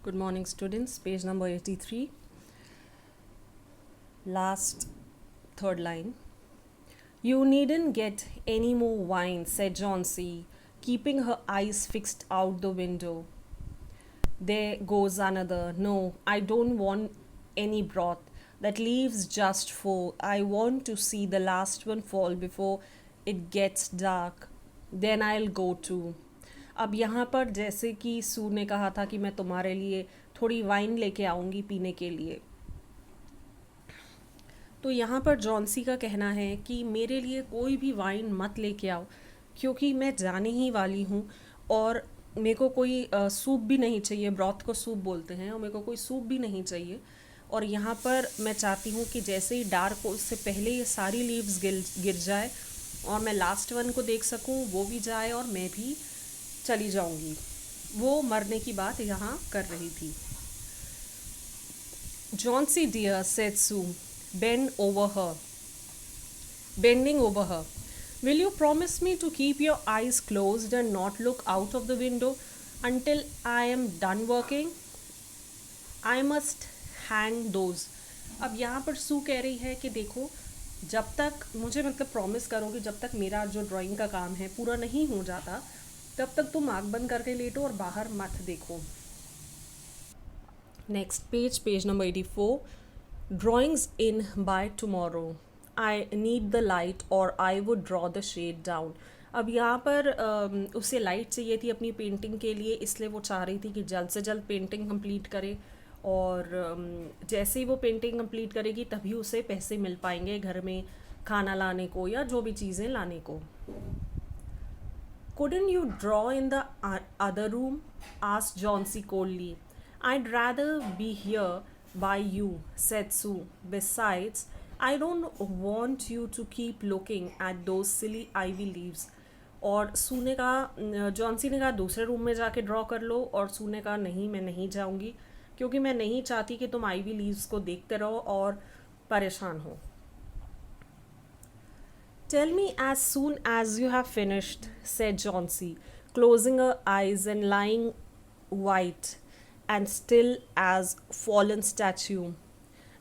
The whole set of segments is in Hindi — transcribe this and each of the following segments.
Good morning, students. Page number 83. Last third line. You needn't get any more wine, said Johnsy, keeping her eyes fixed out the window. There goes another. No, I don't want any broth. That leaves just four. I want to see the last one fall before it gets dark. Then I'll go too. अब यहाँ पर जैसे कि सू ने कहा था कि मैं तुम्हारे लिए थोड़ी वाइन लेके आऊँगी पीने के लिए, तो यहाँ पर जॉन्सी का कहना है कि मेरे लिए कोई भी वाइन मत लेके आओ क्योंकि मैं जाने ही वाली हूँ और मेरे को कोई सूप भी नहीं चाहिए। ब्रॉथ को सूप बोलते हैं और मेरे को कोई सूप भी नहीं चाहिए। और यहाँ पर मैं चाहती हूँ कि जैसे ही डार्क हो उससे पहले ये सारी लीव्स गिर जाए और मैं लास्ट वन को देख सकूँ, वो भी जाए और मैं भी चली जाऊँगी। वो मरने की बात यहाँ कर रही थी। Johnsy dear, said Sue, bending over her. Will you promise me to keep your eyes closed and not look out of the window until I am done working? I must hang those. अब यहाँ पर सू कह रही है कि देखो, जब तक मुझे प्रॉमिस करो कि जब तक मेरा जो ड्राइंग का काम है पूरा नहीं हो जाता तब तक तुम आँख बंद करके लेटो और बाहर मत देखो। Next page, page number 84. Drawings in by tomorrow. I need the light or I would draw the shade down. अब यहाँ पर उसे लाइट चाहिए थी अपनी पेंटिंग के लिए, इसलिए वो चाह रही थी कि जल्द से जल्द पेंटिंग कंप्लीट करे और जैसे ही वो पेंटिंग कंप्लीट करेगी तभी उसे पैसे मिल पाएंगे घर में खाना लाने को या जो भी चीज़ें लाने को। Couldn't you draw in the other room? asked Johnsy coldly. I'd rather be here by you, said Sue. Besides, I don't want you to keep looking at those silly ivy leaves. और सू ने कहा, जॉन्सी ने कहा दूसरे रूम में जाके ड्रॉ कर लो, और सू ने कहा नहीं, मैं नहीं जाऊंगी क्योंकि मैं नहीं चाहती कि तुम आईवी लीव्स को देखते रहो और परेशान हो। Tell me as soon as you have finished, said Johnsy, closing her eyes and lying white and still as fallen statue.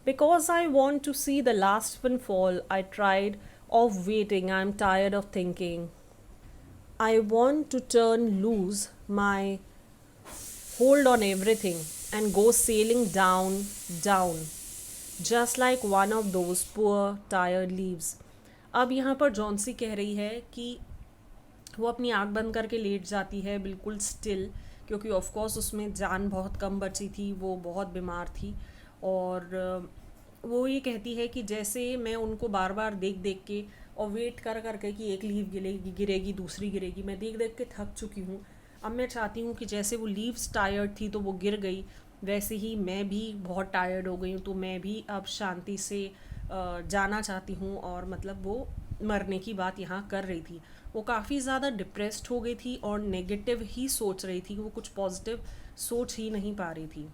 Because I want to see the last one fall, I tried of waiting, I'm tired of thinking. I want to turn loose my hold on everything and go sailing down, down, just like one of those poor tired leaves. अब यहाँ पर जॉन्सी कह रही है कि वो अपनी आँख बंद करके लेट जाती है बिल्कुल स्टिल, क्योंकि ऑफ कोर्स उसमें जान बहुत कम बची थी, वो बहुत बीमार थी। और वो ये कहती है कि जैसे मैं उनको बार बार देख देख के और वेट कर करके कि एक लीव गिरेगी दूसरी गिरेगी, मैं देख देख के थक चुकी हूँ। अब मैं चाहती हूँ कि जैसे वो लीव्स टायर्ड थी तो वो गिर गई, वैसे ही मैं भी बहुत टायर्ड हो गई हूँ, तो मैं भी अब शांति से जाना चाहती हूँ। और वो मरने की बात यहाँ कर रही थी। वो काफ़ी ज़्यादा डिप्रेस्ड हो गई थी और नेगेटिव ही सोच रही थी, वो कुछ पॉजिटिव सोच ही नहीं पा रही थी।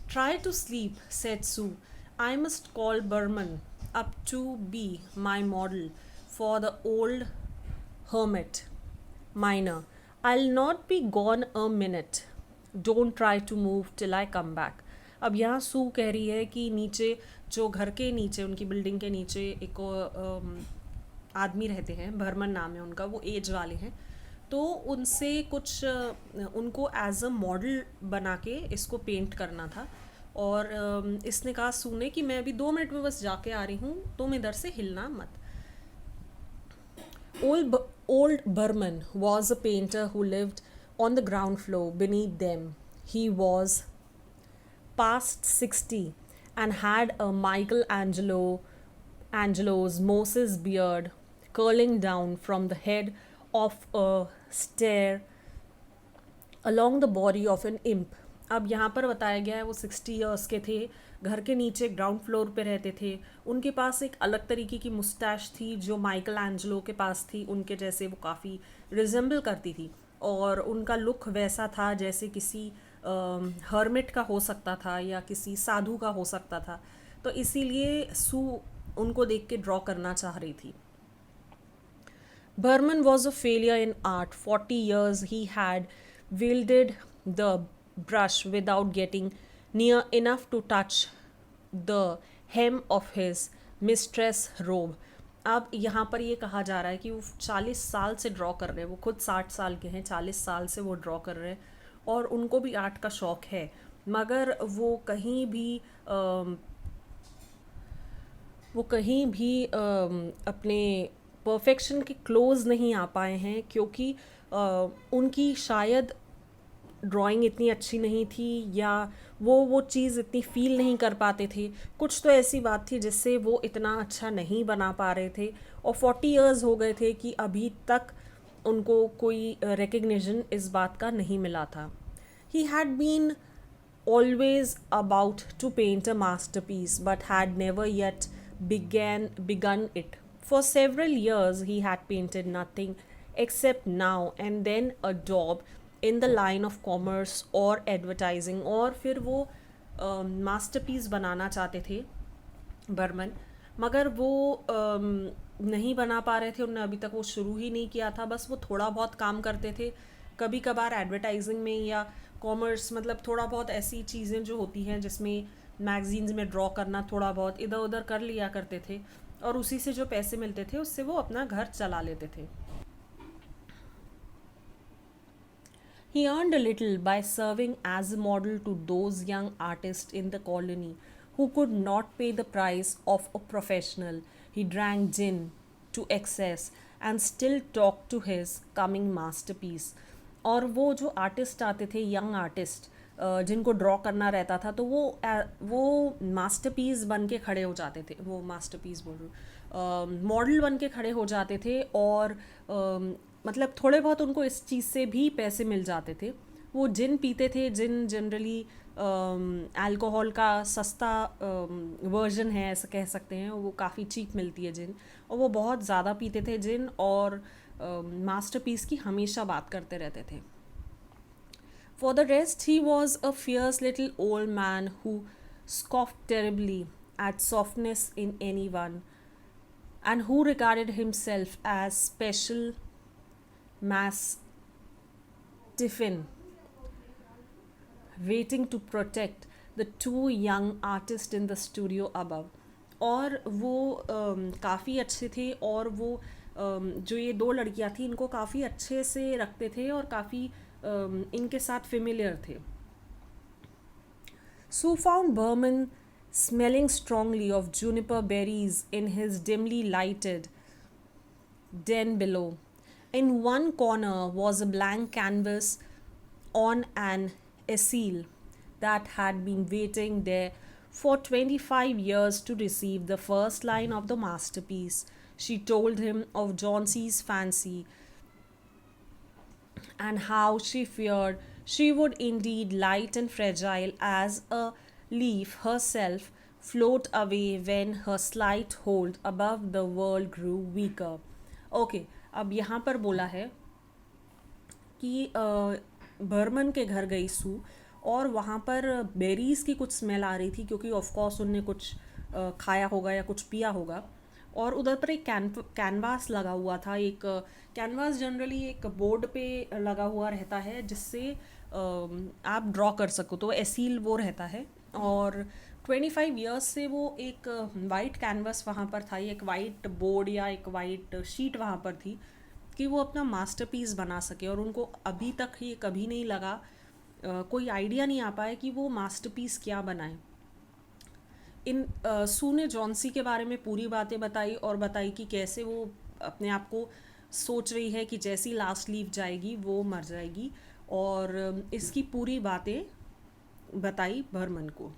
Try to sleep, said Sue. I must call Berman up to be my model for the old hermit miner. I'll not be gone a minute. Don't try to move till I come back. अब यहाँ सू कह रही है कि नीचे, जो घर के नीचे, उनकी बिल्डिंग के नीचे एक आदमी रहते हैं, बर्मन नाम है उनका, वो एज वाले हैं, तो उनसे कुछ उनको एज अ मॉडल बना के इसको पेंट करना था। और इसने कहा सुने कि मैं अभी 2 मिनट में बस जाके आ रही हूँ, तुम इधर से हिलना मत। Old Burman was a painter who lived on the ground floor beneath them. He was past 60 and had a Angelo's Moses beard curling down from the head of a stare along the body of an imp. अब यहाँ पर बताया गया है वो 60 ईयर्स के थे, घर के नीचे ग्राउंड फ्लोर पे रहते थे। उनके पास एक अलग तरीके की मुस्टैश थी जो माइकल एंजेलो के पास थी, उनके जैसे वो काफ़ी रिजेंबल करती थी। और उनका लुक वैसा था जैसे किसी हर्मिट का हो सकता था या किसी साधु का हो सकता था, तो इसीलिए सू उनको देख के ड्रॉ करना चाह रही थी। Burman was a failure in art. 40 years he had wielded the brush without getting near enough to touch the hem of his mistress robe. अब यहाँ पर ये कहा जा रहा है कि वो 40 साल से ड्रॉ कर रहे हैं, वो खुद 60 साल के हैं, 40 साल से वो ड्रॉ कर रहे हैं और उनको भी आर्ट का शौक़ है, मगर वो कहीं भी अपने परफेक्शन के क्लोज नहीं आ पाए हैं, क्योंकि उनकी शायद ड्राइंग इतनी अच्छी नहीं थी, या वो चीज़ इतनी फील नहीं कर पाते थे। कुछ तो ऐसी बात थी जिससे वो इतना अच्छा नहीं बना पा रहे थे, और 40 इयर्स हो गए थे कि अभी तक उनको कोई रिकग्निशन इस बात का नहीं मिला था। He had been always about to paint a masterpiece but had never yet begun it. For several years he had painted nothing except now and then a daub in the line of commerce or advertising, और फिर वो मास्टरपीस बनाना चाहते थे बर्मन, मगर वो नहीं बना पा रहे थे। उन्होंने अभी तक वो शुरू ही नहीं किया था, बस वो थोड़ा बहुत काम करते थे, कभी कभार एडवर्टाइजिंग में या कॉमर्स, मतलब थोड़ा बहुत ऐसी चीज़ें जो होती हैं जिसमें मैगजीन्स में ड्रॉ करना, थोड़ा बहुत इधर उधर कर लिया करते थे, और उसी से जो पैसे मिलते थे उससे वो अपना घर चला लेते थे। He earned a little by serving as a model to those young artists in the colony who could not pay the price of a professional. He drank gin to excess and still talked to his coming masterpiece. और वो जो आर्टिस्ट आते थे, यंग आर्टिस्ट जिनको ड्रॉ करना रहता था, तो वो मास्टरपीस बन के खड़े हो जाते थे, वो मास्टरपीस बोल रही मॉडल बन के खड़े हो जाते थे, और मतलब थोड़े बहुत उनको इस चीज़ से भी पैसे मिल जाते थे। वो जिन पीते थे, जिन जनरली अल्कोहल का सस्ता वर्जन है ऐसा कह सकते हैं, वो काफ़ी चीप मिलती है जिन, और वो बहुत ज़्यादा पीते थे जिन, और मास्टरपीस की हमेशा बात करते रहते थे। For the rest, he was a fierce little old man who scoffed terribly at softness in anyone, and who regarded himself as special mastiffin waiting to protect the two young artists in the studio above. और वो काफ़ी अच्छे थे, और वो जो ये दो लड़कियां थी इनको काफ़ी अच्छे से रखते थे और काफ़ी इनके साथ फेमिलियर थे। Sue found Berman smelling strongly of juniper berries in his dimly lighted den below. In one corner was a blank canvas on an easel that had been waiting there for 25 years to receive the first line of the masterpiece. She told him of Johnson's fancy and how she feared she would indeed, light and fragile as a leaf herself, float away when her slight hold above the world grew weaker. Okay, अब यहाँ पर बोला है कि बर्मन के घर गई सू, और वहाँ पर बेरीज़ की कुछ स्मेल आ रही थी, क्योंकि ऑफ कोर्स उनने कुछ खाया होगा या कुछ पिया होगा, और उधर पर एक कैनवास लगा हुआ था। एक कैनवास जनरली एक बोर्ड पे लगा हुआ रहता है जिससे आप ड्रॉ कर सको, तो एसील वो रहता है, और 25 इयर्स से वो एक वाइट कैनवास वहाँ पर था, एक वाइट बोर्ड या एक वाइट शीट वहाँ पर थी कि वो अपना मास्टरपीस बना सके, और उनको अभी तक ये कभी नहीं लगा, कोई आइडिया नहीं आ पाया कि वो मास्टरपीस क्या बनाए। सू ने जॉन्सी के बारे में पूरी बातें बताई, और बताई कि कैसे वो अपने आप को सोच रही है कि जैसी लास्ट लीव जाएगी वो मर जाएगी, और इसकी पूरी बातें बताई बर्मन को।